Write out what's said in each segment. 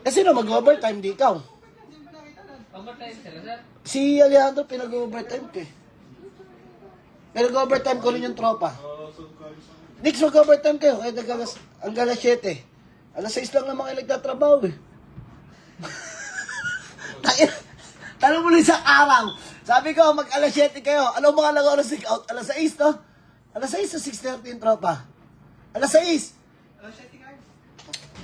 Kasi no, mag-overtime di ikaw. Overtime sila, sir. Si Alejandro pinag-overtime ko eh. Pinag-overtime ko rin yung tropa. Dix, mag-overtime kayo. Kaya hanggang alas 7. Alas 6 lang naman kayo nagtatrabaho eh. Tanong mo lang sa araw. Sabi ko, mag-alas 7 kayo. Ano mga nag-oras out? Alas 6, no? Alas 6 o 6:30 yung tropa? Alas 6. Alas 7 kayo.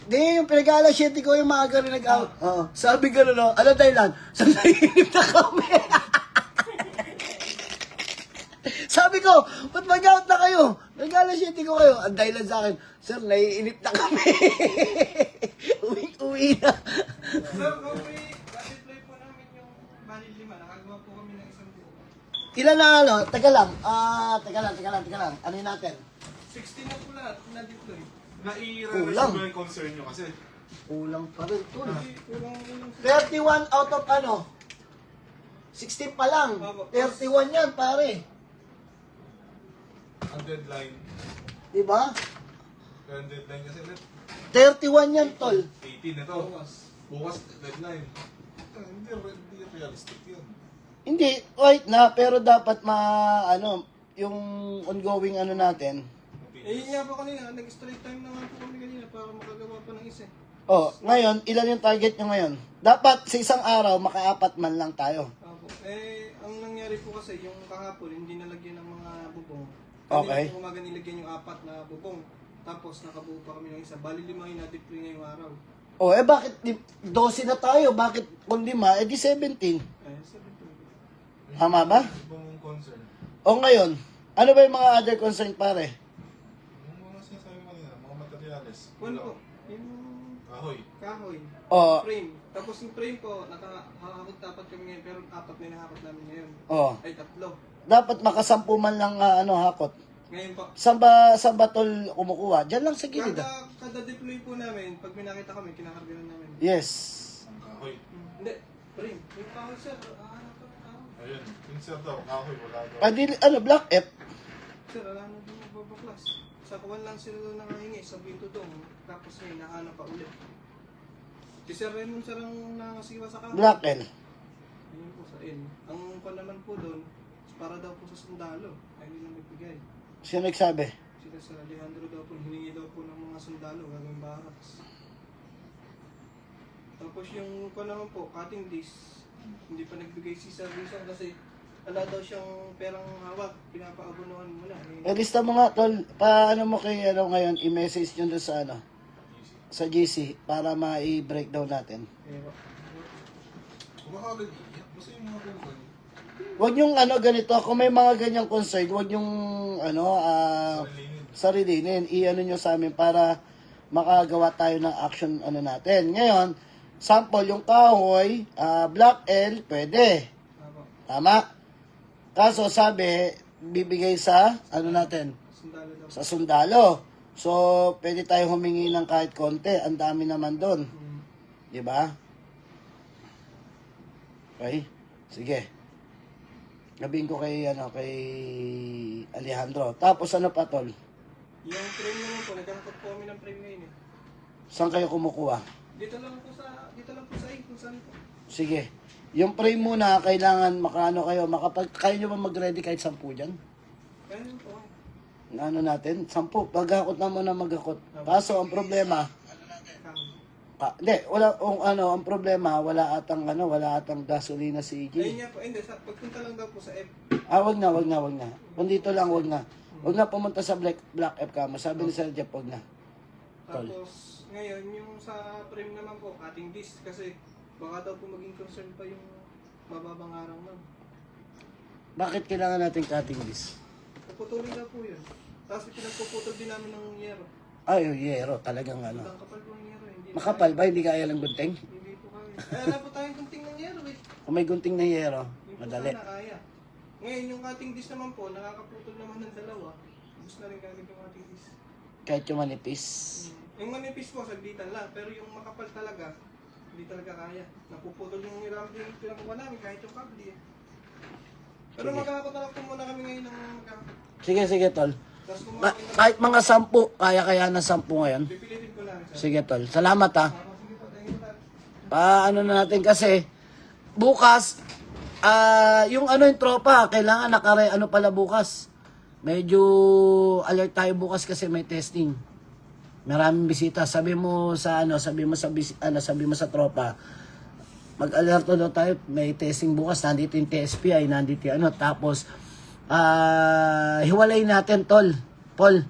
Di, yung pinag-alas 7 ko yung maaga rin nag-out. Oo. Sabi ko no, ano dahilan? Sa naiinip na kami. Sabi ko, ba't mag-out na kayo? Nag-alas 7 ko kayo. Ang dahilan sa akin, sir, naiinip na kami. Uwi na. Sir, kung may deploy po namin yung Bali 5, nakagawa po kami ng isang buo. Ilan na ano? Teka lang. Teka lang. Ano yun natin? 16 na po lahat na-deploy. Kulang. Na-i-realize yung concern nyo kasi. Kulang pa rin. Kulang 31 out of ano? 16 pa lang. 31 yan, pare. Ang deadline. Diba? Ang deadline kasi ulit. 31 yan, tol. 18 ito. Bukas deadline. Hindi realistic yun. Hindi, wait na, pero dapat yung ongoing ano natin. Eh, yun nga po kanina, nag-straight time na nga po kami kanina para makagawa pa ng isa. Oh, ngayon, ilan yung target nyo ngayon? Dapat sa isang araw, maka-4 man lang tayo. Opo. Eh, ang nangyari po kasi, yung kahapon, hindi nalagyan ng mga bubong. Okay. Kanina po umaga nilagyan yung 4 na bubong. Tapos nakabuo pa kami ng isa. Bali 5 yung na-deploy ngayong araw. Oh, bakit 12 na tayo? Bakit kung 5, di 17? Eh, 17. Tama ba? Ibang concern. O ngayon, ano ba yung mga other concern, pare? Yung mga sinasabi ko kanina, mga materials. Ano po? Yung Kahoy. kahoy. Oh. Frame. Tapos yung frame po, nakahakot dapat kami ngayon, pero 4 na nakakot namin ngayon. Oh, Ay, 3. dapat makasampu man lang hakot. Ngayon po. Saan ba tol kumukuha? Diyan lang sa gilid. Kada deploy po namin, pag may nakita kami, kinakargalan namin. Yes. Ang kahoy. Hindi, frame. Yung kahoy sir, Ayun. Yung sir daw, kahoy. Wala daw. Black F. Sir, alam na din magbabaklas. Sa kawan lang sila nakahingi, sa Binto Dong. Tapos may nahanap pa ulit. Si Sir Raymond sir ang nakasiwa sa kahoy. Black L. Ayun po sa N. Ang pa naman po doon, para daw po sa sundalo. Ay, hindi na magbigay. Sino nagsabi? Sila sa Alejandro daw po, hiningi daw po ng mga sundalo, gagawing barracks. Tapos yung pa naman po, cutting disc, hindi pa nagbigay si Sir Rizal kasi wala daw siyang perang hawak, pinapaabunuhan mo na. Lista mo nga, tol. Paano mo kay ngayon, i-message nyo doon sa sa GC para ma-breakdown natin. Kung makakagad iiyak, basta yung mga concern. Huwag yung ganito, kung may mga ganyang concern, huwag yung sarilinin. I-ano nyo sa amin para makagawa tayo ng action natin. Ngayon, sample yung kahoy, Black L, pwede. Tama? Kaso sabi, bibigay sa, natin? Sundalo daw. Sa sundalo. So, pwede tayo humingi ng kahit konti. Ang dami naman doon. Di ba? Okay? Sige. Gabihin ko kay Alejandro. Tapos ano pa, tol? Yung frame naman po, nagkakot po kami ng frame ngayon eh. Saan kayo kumukuha? Dito lang po sa A, kung saan po. Sige. Yung frame muna, kailangan kaya nyo ba mag-ready kahit 10 dyan? Kaya yun po. Natin? 10. Paghakot na muna maghakot. Kaso, ang problema, ang problema, wala atang gasolina si Ayun Iggy. nga po, hindi, pagpunta lang daw po sa F. Wag na. Kung dito lang, wag na. Wag na pumunta sa Black F ka. Masabi ni Sir Jeff, wag na. Tapos, ngayon, yung sa frame naman po, cutting disc, kasi baka daw po maging concern pa yung mababang araw man. Bakit kailangan natin cutting this? Puputulin na po yun. Tapos pinagpuputol din namin ng yero. Ay, yung yero, talagang Ang kapal po ng yero. Hindi Makapal ba? Hindi kaya lang gunting? Hindi po kaya. Wala po tayong gunting ng yero eh. Kung may gunting na yero, Hindi po madali. sana kaya. Ngayon, yung cutting disc naman po, nakakaputol naman ng 2. Gusto na rin gamit yung cutting disc. Kahit yung manipis. Yung manipis po, saglitan lang. Pero yung makapal talaga, hindi talaga kaya. Napuputol yung pinagawa namin kahit yung kable eh. Pero Sige. magkakakotalak po muna kami ngayon ng Sige, tol. Tapos kung Kahit mga 10, kaya ng 10 ngayon. pipilitin ko lang. Sige, tol. Salamat, ha. Sige po, thank you. Paano na natin kasi bukas yung yung tropa, kailangan ano pala bukas. Medyo alert tayo bukas kasi may testing. Maraming bisita. Sabi mo sa sabi mo sa tropa, mag-alerto daw tayo, may testing bukas, nandito yung TSPI, nandito yung tapos hiwalay natin tol, Paul.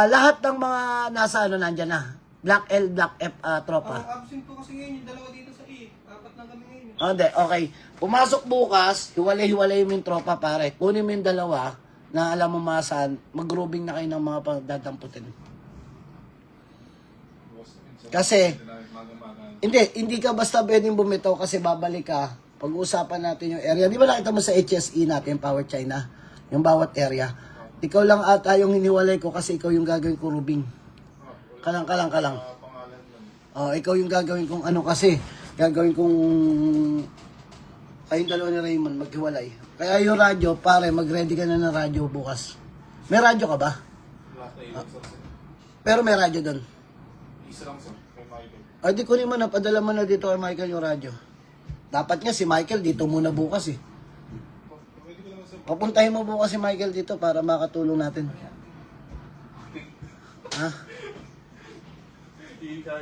Lahat ng mga nasa nandyan na. Black L, Black F tropa. Absent po kasi ngayon yung dalawa dito sa E. Apat lang kami ngayon. Hindi, okay. Pumasok bukas, hiwalay mo yung tropa pare. Kunin mo yung dalawa na alam mo masan, mag-grouping na kayo ng mga pagdadamputin. Kasi, hindi ka basta pwedeng bumitaw kasi babalik ka. Pag-uusapan natin yung area. Di ba nakita mo sa HSE natin, Power China? Yung bawat area. Ikaw lang ata yung hiniwalay ko kasi ikaw yung gagawin ko rubing. Kalang. Pangalan lang. Ikaw yung gagawin kong kasi. Gagawin kong kayong dalawa ni Raymond maghiwalay. Kaya yung radyo, pare, mag-ready ka na ng radyo bukas. May radyo ka ba? Lahat na ilang sir. Pero may radyo doon. Isa lang sir. Kay Michael. Ay, di kunin mo na, padala mo na dito kay Michael yung radyo. Dapat nga si Michael dito muna bukas eh. Pwede ko naman sir. Papuntahin mo bukas si Michael dito para makatulong natin. Ha? Iika.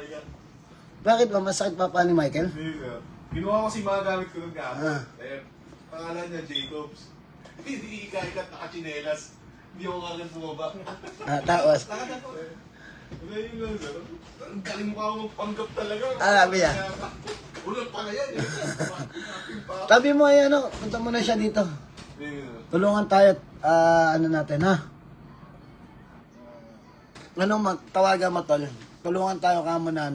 Bakit ba? Masakit pa pa ni Michael? Hindi sir. Ginawa ko si mga gamit ko ng gamit. Ah. Eh, pangalan niya Jacobs. Hindi iika-ikat nakachinelas. Hindi ako kagad bumaba. Tapos, Lakad po. Ano yun lang sir? Ang galing mo ako magpanggap talaga. sabi niya. Ulat pa na yan eh. Tabi mo ay punta mo na siya dito. Hindi sir. Tulungan tayo at natin ha. Tawagan mo tol. Tulungan tayo kamo na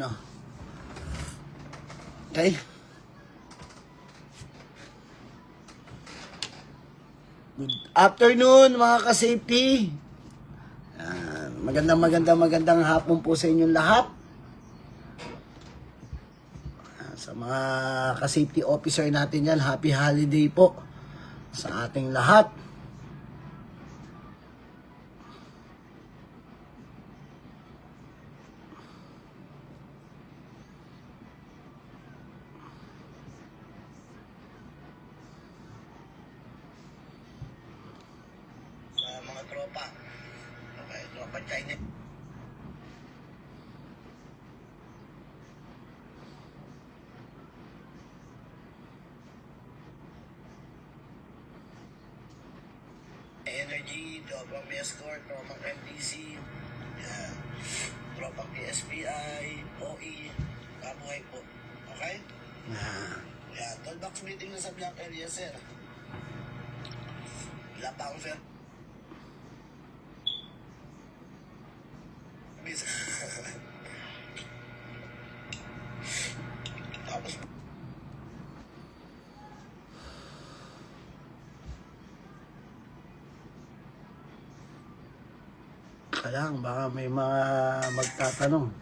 Okay? Good afternoon mga ka-safety. Magandang hapon po sa inyong lahat. Sa mga ka-safety officer natin yan, happy holiday po sa ating lahat. Mga tropa. Okay, tropa China. Energy, tropang Escort, tropang MDC, tropang PSPI, OE, kabuhay po. Okay? Yan, toolbox meeting na sa Black Area, sir. Wala pa akong sir. Tapos lang, baka may mga magtatanong.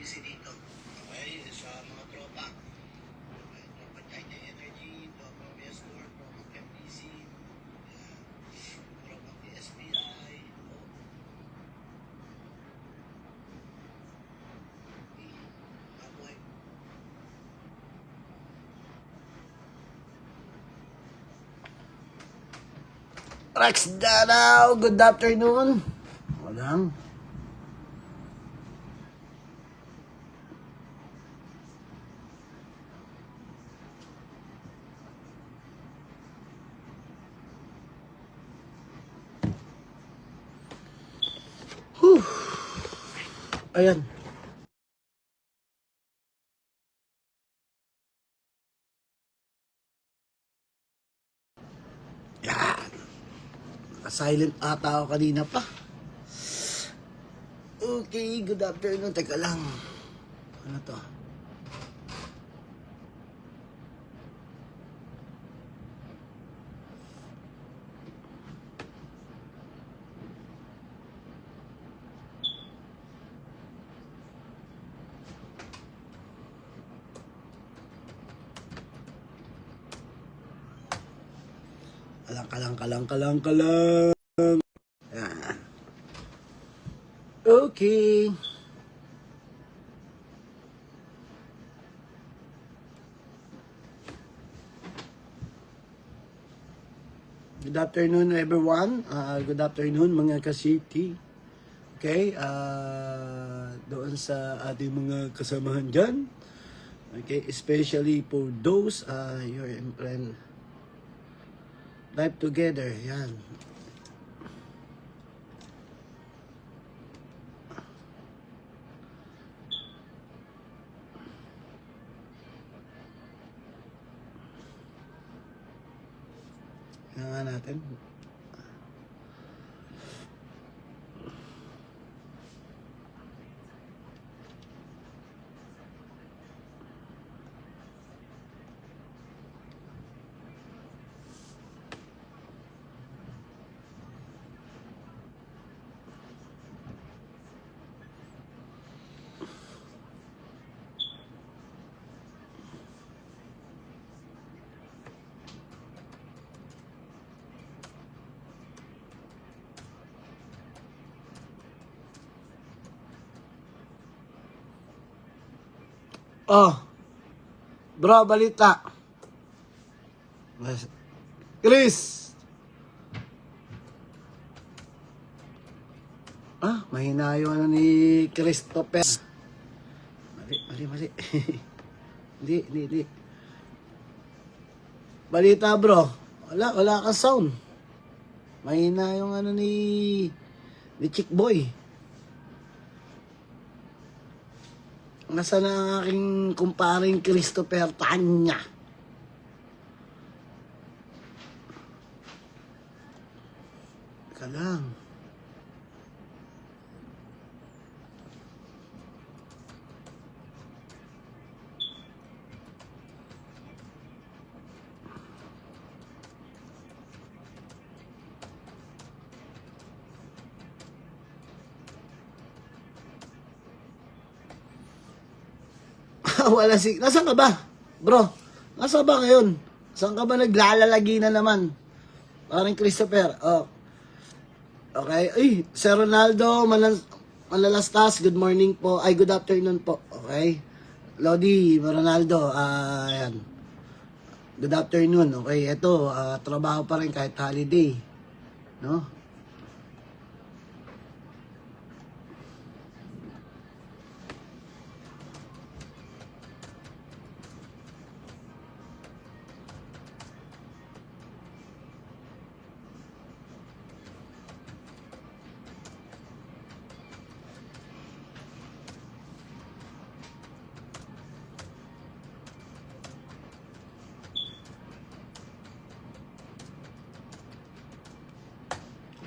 Busy dito. Okay, sa mga tropa. Okay, tropa China Energy, tropa Escort, tropa MDC, tropa PSPI, kabuhay. Rex Danao, good afternoon. Walang. Ayan. Yan. Silent ata ako kanina pa. Okay, good afternoon. Teka lang. Ano to? Kalang. Yan. Okay. Good afternoon everyone. Good afternoon mga ka-city. Okay, doon sa ating mga kasamahan dyan. Okay, especially for those you're in friend live together. Yan. Yan nga natin. Oh, bro, balita. Chris! Mahina yung ano ni Christopher. Mali. Hindi. Balita, bro. Wala kang sound. Mahina yung ano ni Chick Boy. Nasaan na ang aking kumparing Christopher Tanya? Teka lang. Wala si... Nasaan ka ba? Bro, nasaan ba ngayon? Saan ka ba naglalalagi na naman? Parang Christopher. Oh. Okay. Ay, Sir Ronaldo Malalastas, good morning po. Ay, good afternoon po. Okay. Lodi, Ronaldo, ayan. Good afternoon. Okay, ito, trabaho pa rin kahit holiday. No?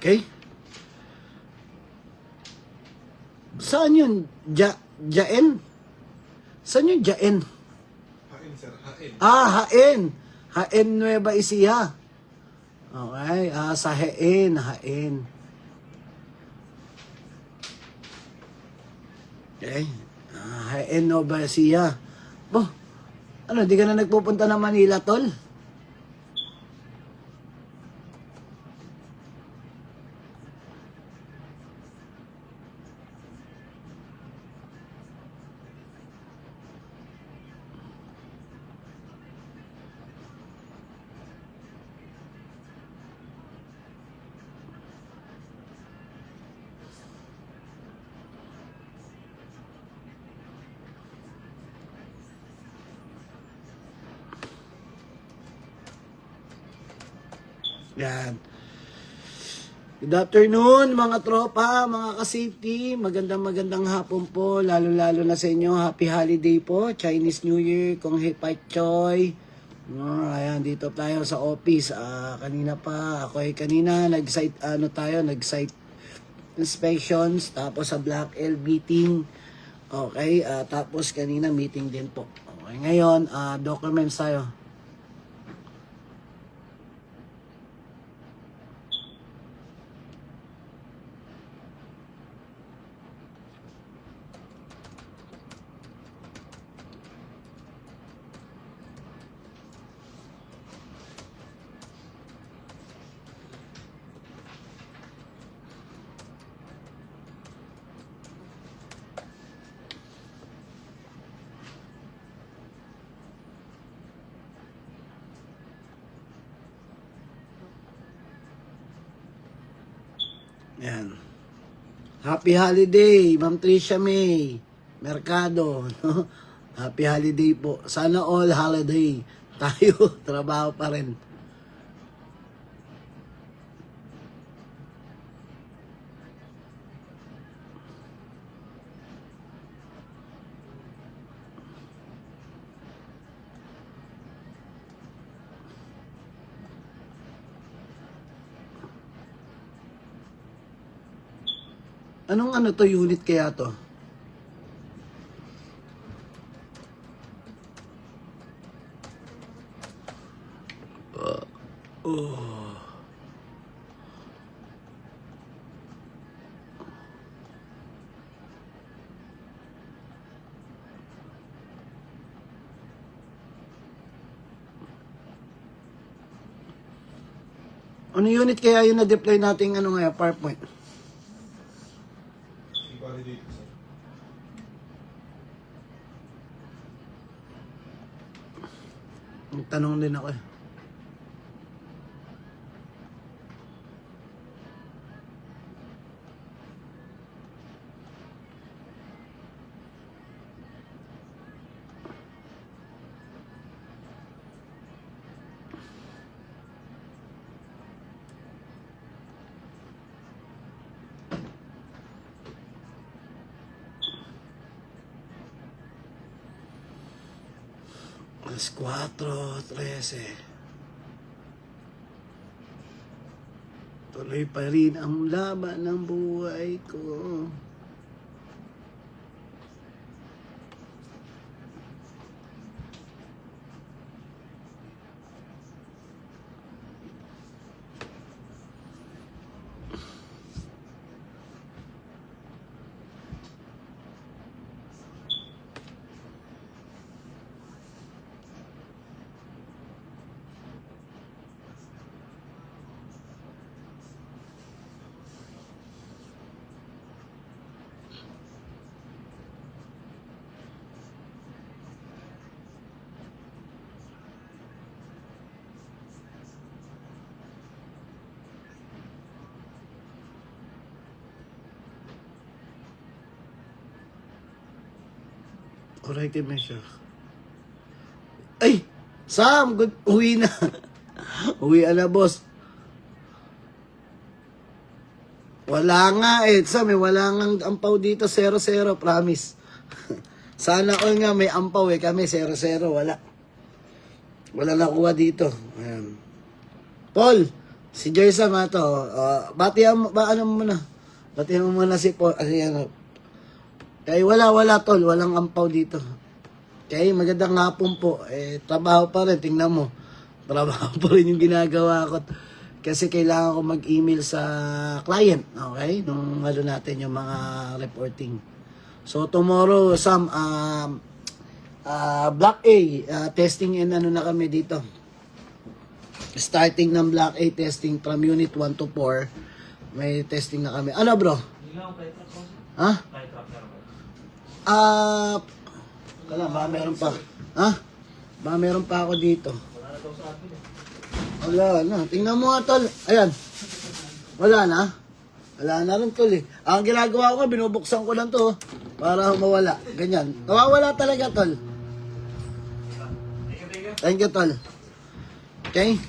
Okay? Saan yun? Jaen? Saan yun Jaen? Hain, sir. Hain. Hain. Hain Nueva Ecija. Okay, sa Hain. Okay. Hain Nueva Ecija. Ano, di ka na nagpupunta ng Manila, tol? Yan. Good afternoon mga tropa, mga ka-safety. Magandang hapon po. Lalo na sa inyo. Happy holiday po. Chinese New Year. Kung Hei Pai Choy. Ayan, dito tayo sa office. Kanina pa. Ako ay kanina. Nag-site inspections, tapos sa Black L meeting. Okay, tapos kanina meeting din po. Okay, ngayon, documents tayo. Yan. Happy holiday, Ma'am Tricia May Mercado. No? Happy holiday po. Sana all holiday. Tayo, trabaho pa rin. Anong ano to, unit kaya to? Ano unit kaya yung na-deploy nating ano nga, PowerPoint? I-validate ko, sir. Tanong din ako eh. Alas 4:13. Tuloy pa rin ang laban ng buhay ko. Corrective measure. Ay! Sam! Good. Uwi na. Uwi na, boss. Wala nga eh. Sam, wala nga ampaw dito. 0-0, promise. Sana all nga may ampaw eh. Kami 0-0. Wala. Wala nakuha dito. Ayan. Paul! Si Joyce ma to. Batihan mo, ano mo muna? Batihan mo muna si Paul. Kasi ano. Kaya wala tol, walang ampaw dito. Kaya magandang hapon po. Trabaho pa rin, tingnan mo. Trabaho pa rin yung ginagawa ko. Kasi kailangan ko mag-email sa client, okay? Nung ano natin yung mga reporting. So tomorrow, Sam, Block A, testing and ano na kami dito. Starting ng Block A testing from Unit 1 to 4. May testing na kami. Ano bro? Ha? Wala, baka meron pa. Ha? Baka meron pa ako dito. Wala na. Tingnan mo nga, tol. Ayan. Wala na. Wala na rin, tol eh. Ang ginagawa ko, binubuksan ko lang to. Para mawala. Ganyan. Nawawala talaga, tol. Thank you, tol. Okay?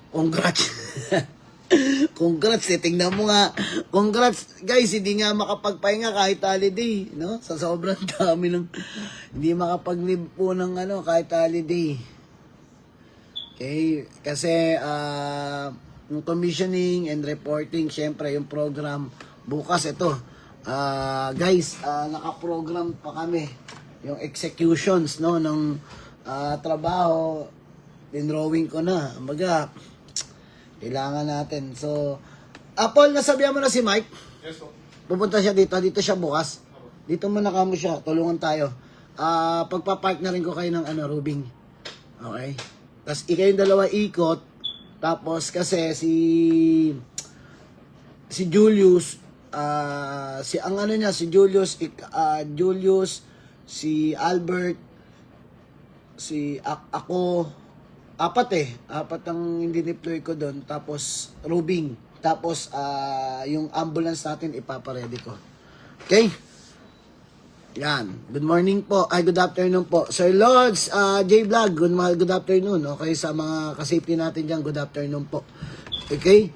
Congrats. Congrats, tingnan mo nga. Congrats, guys, hindi nga makapagpahinga kahit holiday, no? Sa sobrang dami ng hindi makapag-live po ng ano kahit holiday. Okay, kasi yung commissioning and reporting, syempre yung program bukas ito. Guys, nakaprogram pa kami yung executions no ng trabaho. Dinrawing ko na. Kumbaga, kailangan natin. So, Paul, nasabihan mo na si Mike? Yes, po. Pupunta siya dito. Dito siya bukas. Dito muna kamo siya. Tulungan tayo. Pagpapark na rin ko kayo ng Rubing. Okay? Tapos, ikayong dalawa ikot. Tapos, kasi si Julius, si Julius, si Albert, ako, apat ang hindi-deploy ko doon, tapos Rubing, tapos yung ambulance natin ipaparedy ko. Okay? Yan. Good morning po. Good afternoon po. Sir Lords, J-Vlog, good afternoon. Okay, sa mga ka-safety natin dyan, good afternoon po. Okay?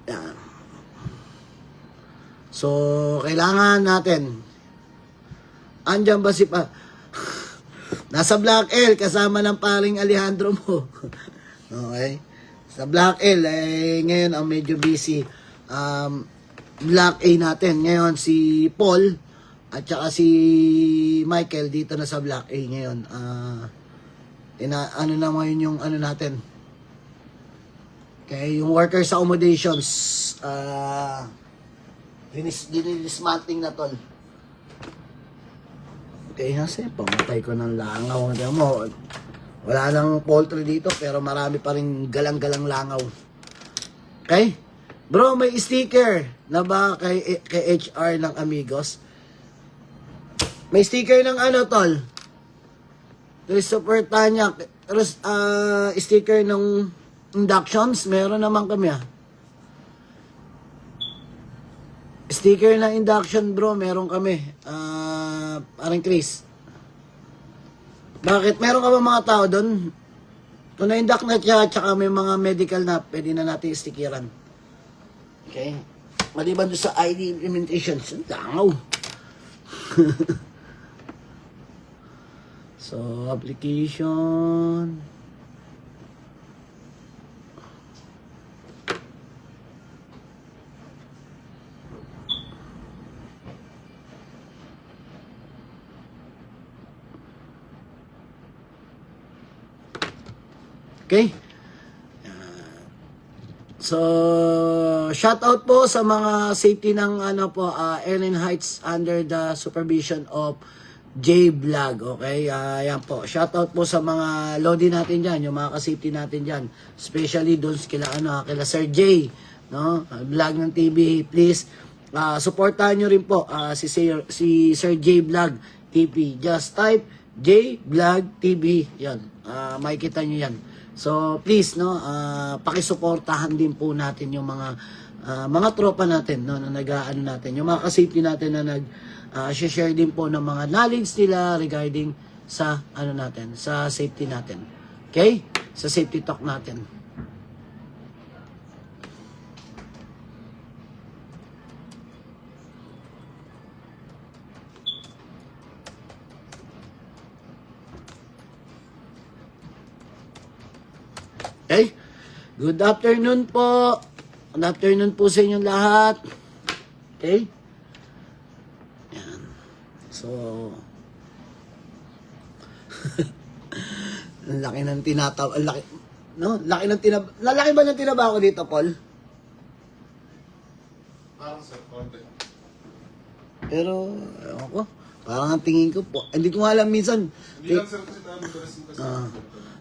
Yan. So, kailangan natin. Andyan ba si nasa Black L, kasama ng paring Alejandro mo. Okay? Sa Black L, ngayon ang medyo busy. Black A natin. Ngayon, si Paul, at saka si Michael, dito na sa Black A ngayon. Ano na ngayon yung natin. Okay, yung workers accommodations, dinismanting na tol. Okay, kasi pamatay ko ng langaw. Mo, wala nang poultry dito, pero marami pa rin galang-galang langaw. Okay? Bro, may sticker na ba kay HR ng Amigos? May sticker ng tol? Christopher Tanya. Tapos, sticker ng inductions. Meron naman kami, Sticker ng induction, bro, meron kami. Parang Chris. Bakit? Meron ka ba mga tao doon? Kung na-induct na siya, tsaka may mga medical na, pwede na natin stickeran. Okay? Maliban doon sa ID implementation. Langaw. So, application. Okay? So, shout out po sa mga safety ng Ellen Heights under the supervision of J-Vlog. Okay? Yan po. Shout out po sa mga lodi natin dyan, yung mga ka-safety natin dyan. Especially doon kila Sir J, no? Vlog ng TV. Please, supportahan nyo rin po si Sir J-Vlog TV. Just type J-Vlog TV. Yan. Makikita nyo yan. So please pakisuportahan din po natin yung mga tropa natin na natin, yung mga ka-safety natin na share din po ng mga knowledge nila regarding sa natin, sa safety natin. Okay? Sa safety talk natin. Okay? Good afternoon po. Good afternoon po sa inyong lahat. Okay? Yan. So, ang laki ng tinataw. Ang laki, no? Lalaki ba ng tinaba ko dito, Paul? Parang sir, konti. Pero, ewan ko. Parang ang tingin ko po. Hindi ko alam minsan. Hindi lang sir kasi namin kasi.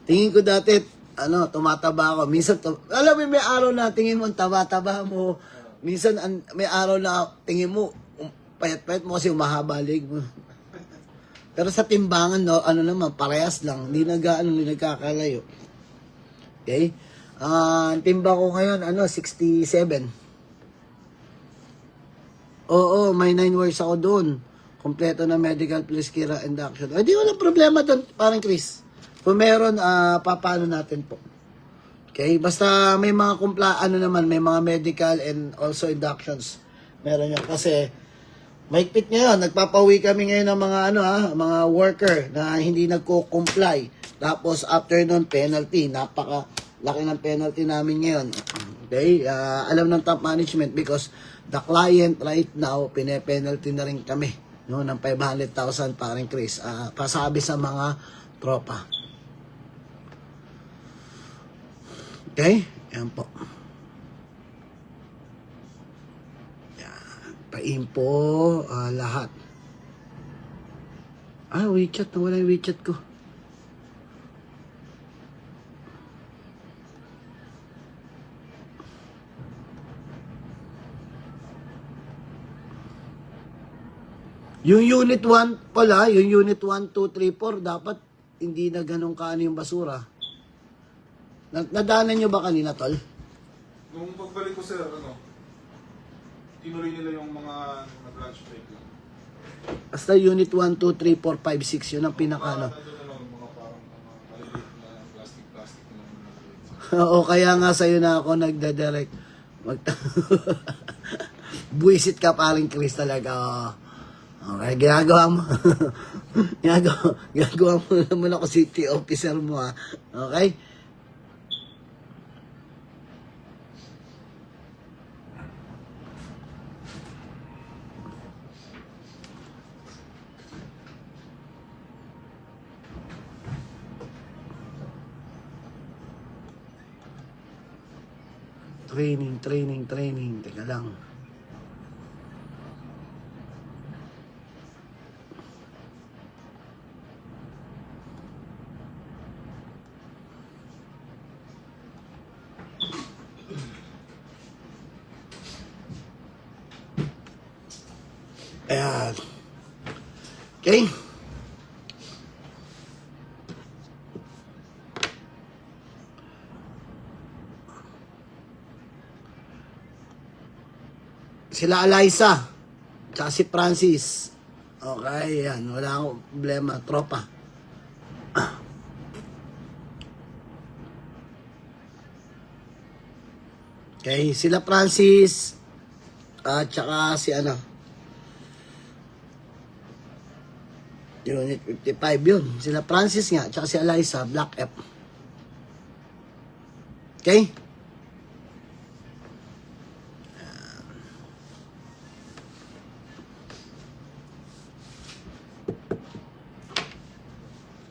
Tingin ko dati, tumataba ako. Minsan, alam mo, may araw na tingin mo, taba-taba mo. Minsan, may araw na tingin mo, payat-payat mo kasi umahaba lig mo. Pero sa timbangan, naman, parehas lang. Hindi nagkakalayo. Okay? Ang timba ko ngayon, 67. Oo, may 9 words ako doon. Kompleto na medical, police, kira, induction. Di wala problema doon, parang Chris. Kung meron, paano natin po. Okay? Basta may mga may mga medical and also inductions. Meron yan. Kasi, mahigpit ngayon. Nagpapauwi kami ngayon ng mga worker na hindi nagko-comply. Tapos, after nun, penalty. Napaka-laki ng penalty namin ngayon. Okay? Alam ng top management because the client right now, pine-penalty na rin kami, no, ng 500,000 paring Chris. Pasabi sa mga tropa. Okay? Yan po. Yan. Pa-info, lahat. WeChat. Nawala yung WeChat ko. Yung unit 1 pala, yung unit 1, 2, 3, 4, dapat hindi na ganun kaano yung basura. Nadaanan nyo ba kanina, tol? Nung pagbalik ko, sir, tinuloy nila yung mga nag-lunch break lang. Basta unit 1, 2, 3, 4, 5, 6, yun ang pinaka, Mga parang maliliit na plastic na O kaya nga sa'yo na ako nagdadirect. Buisit ka paring Chris talaga. Okay, ginagawa mo. ginagawa mo naman ako city officer mo, ha. Okay? Training. Teka lang. Ayan. Okay? Sila Eliza, tsaka si Francis. Okay, yan. Wala akong problema. Tropa. Okay, sila Francis, at tsaka si Unit 55 yun. Sila Francis nga, tsaka si Eliza, Black F. Okay?